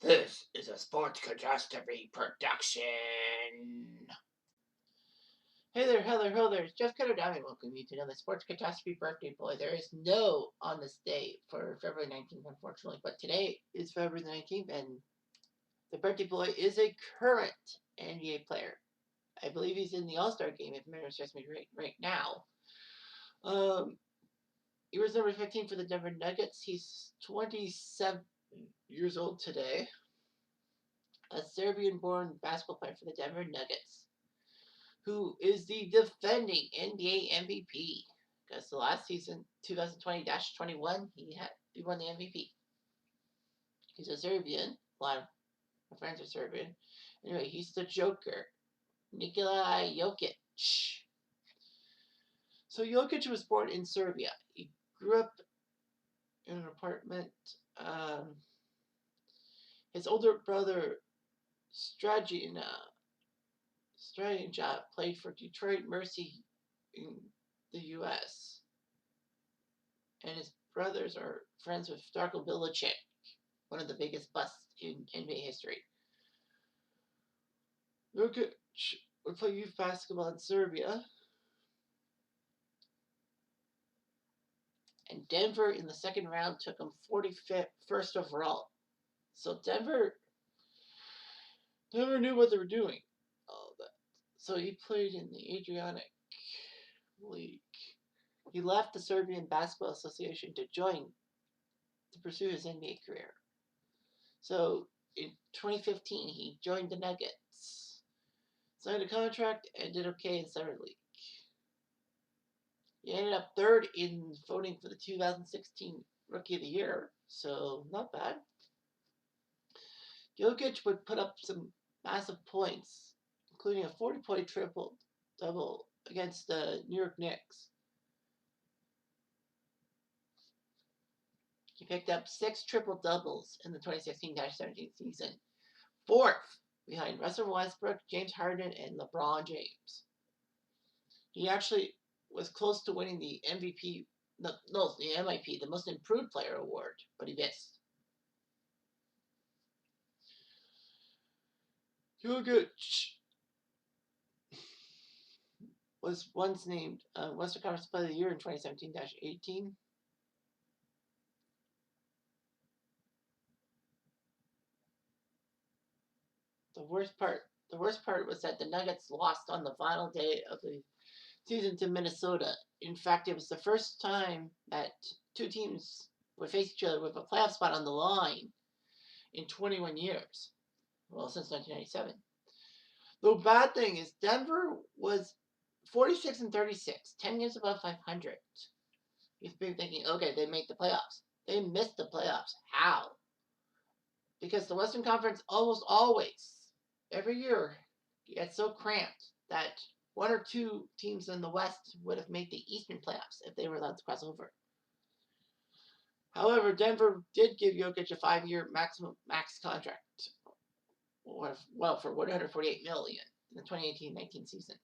This is a Sports Catastrophe production. Hey there, hello there. It's Jeff Cutastrophe. Welcome you to another Sports Catastrophe birthday boy. There is no on this day for February 19th, unfortunately, but today is February 19th, and the birthday boy is a current NBA player. I believe he's in the All-Star game, if memory serves me right now. He was number 15 for the Denver Nuggets. He's 27 years old today. A Serbian-born basketball player for the Denver Nuggets, who is the defending NBA MVP. Because the last season, 2020-21, he won the MVP. He's a Serbian. A lot of my friends are Serbian. Anyway, he's the Joker, Nikola Jokic. So Jokic was born in Serbia. He grew up in an apartment. His older brother, Strajinja, played for Detroit Mercy in the U.S. And his brothers are friends with Darko Milicic, one of the biggest busts in NBA history. Jokic would play youth basketball in Serbia. And Denver in the second round took him 41st overall. So Denver knew what they were doing. All that. So he played in the Adriatic League. He left the Serbian Basketball Association to pursue his NBA career. So in 2015, he joined the Nuggets, signed a contract, and did okay in Summer League. He ended up third in voting for the 2016 Rookie of the Year, so not bad. Jokic would put up some massive points, including a 40-point triple-double against the New York Knicks. He picked up 6 triple-doubles in the 2016-17 season, 4th behind Russell Westbrook, James Harden, and LeBron James. He actually was close to winning the MVP, the MIP, the Most Improved Player award, but he missed. Jokic was once named Western Conference Player of the Year in 2017-18. The worst part was that the Nuggets lost on the final day of the season to Minnesota. In fact, it was the first time that two teams would face each other with a playoff spot on the line in 21 years. Well, since 1997. The bad thing is Denver was 46-36, 10 games above 500. You've been thinking, okay, they make the playoffs. They missed the playoffs. How? Because the Western Conference almost always, every year, gets so cramped that one or two teams in the West would have made the Eastern playoffs if they were allowed to cross over. However, Denver did give Jokic a 5-year max contract. Well, for $148 million in the 2018-19 season.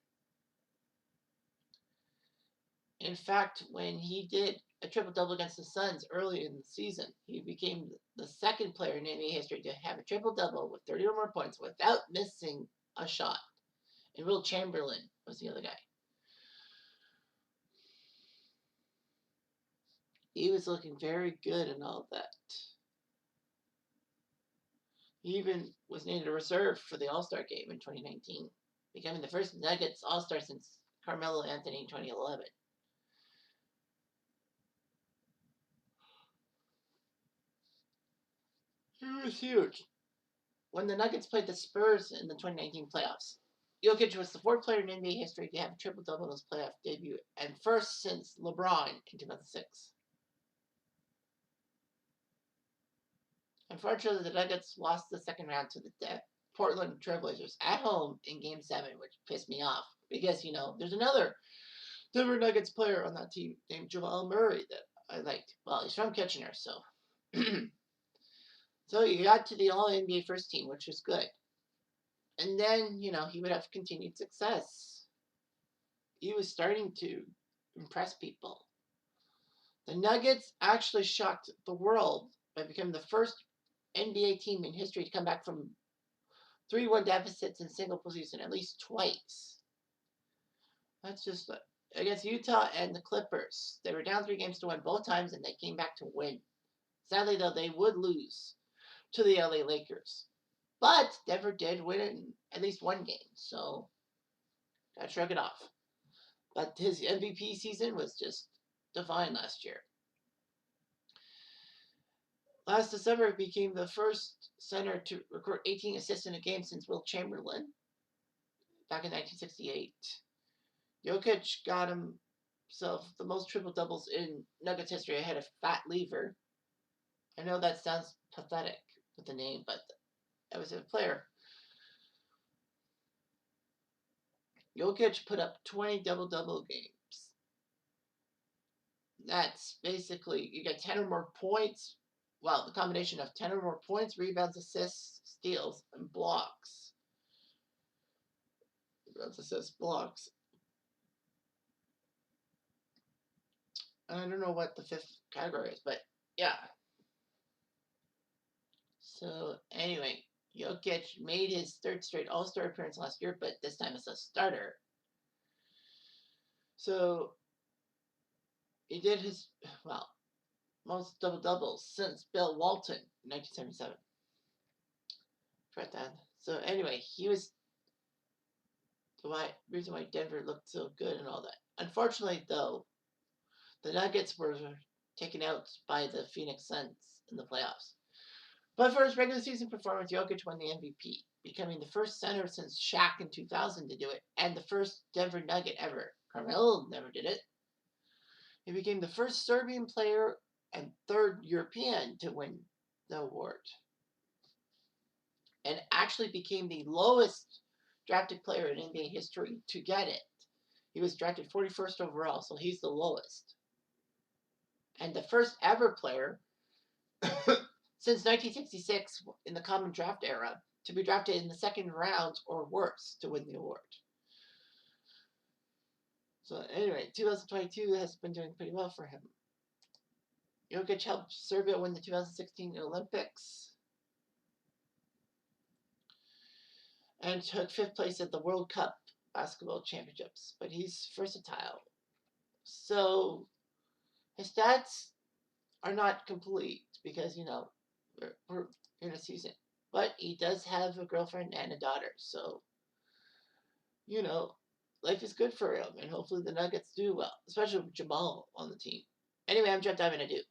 In fact, when he did a triple-double against the Suns early in the season, he became the second player in NBA history to have a triple-double with 30 or more points without missing a shot. And Will Chamberlain was the other guy. He was looking very good and all that. He even was named a reserve for the All-Star game in 2019, becoming the first Nuggets All-Star since Carmelo Anthony in 2011. He was huge. When the Nuggets played the Spurs in the 2019 playoffs, Jokic was the 4th player in NBA history to have a triple-double in his playoff debut, and first since LeBron in 2006. Unfortunately, the Nuggets lost the second round to the Portland Trailblazers at home in Game 7, which pissed me off. Because, there's another Denver Nuggets player on that team named Jamal Murray that I liked. Well, he's from Kitchener, so... So he got to the All-NBA first team, which was good. And then, he would have continued success. He was starting to impress people. The Nuggets actually shocked the world by becoming the first NBA team in history to come back from 3-1 deficits in single postseason at least twice. That's just against Utah and the Clippers. They were down 3-1 both times, and they came back to win. Sadly, though, they would lose to the LA Lakers. But Denver did win at least one game, so gotta shrug it off. But his MVP season was just divine last year. Last December, he became the first center to record 18 assists in a game since Wilt Chamberlain back in 1968. Jokic got himself the most triple doubles in Nuggets history ahead of Fat Lever. I know that sounds pathetic with the name, but that was a player. Jokic put up 20 double-double games. That's basically, you get 10 or more points. Well, the combination of 10 or more points, rebounds, assists, steals, and blocks. Rebounds, assists, blocks. I don't know what the fifth category is, but yeah. So anyway, Jokic made his third straight All-Star appearance last year, but this time as a starter. So he did his, well, most double-doubles since Bill Walton in 1977. Forgot that. So anyway, he was the reason why Denver looked so good and all that. Unfortunately, though, the Nuggets were taken out by the Phoenix Suns in the playoffs. But for his regular season performance, Jokic won the MVP, becoming the first center since Shaq in 2000 to do it, and the first Denver Nugget ever. Carmelo never did it. He became the first Serbian player and third European to win the award, and actually became the lowest drafted player in NBA history to get it. He was drafted 41st overall, so he's the lowest. And the first ever player since 1966 in the common draft era to be drafted in the second round or worse to win the award. So anyway, 2022 has been doing pretty well for him. Jokic helped Serbia win the 2016 Olympics and took 5th place at the World Cup basketball championships, but he's versatile. So his stats are not complete because, you know, we're in a season. But he does have a girlfriend and a daughter, so, you know, life is good for him, and hopefully the Nuggets do well, especially with Jamal on the team. Anyway, I'm Jeff Diamond. I do.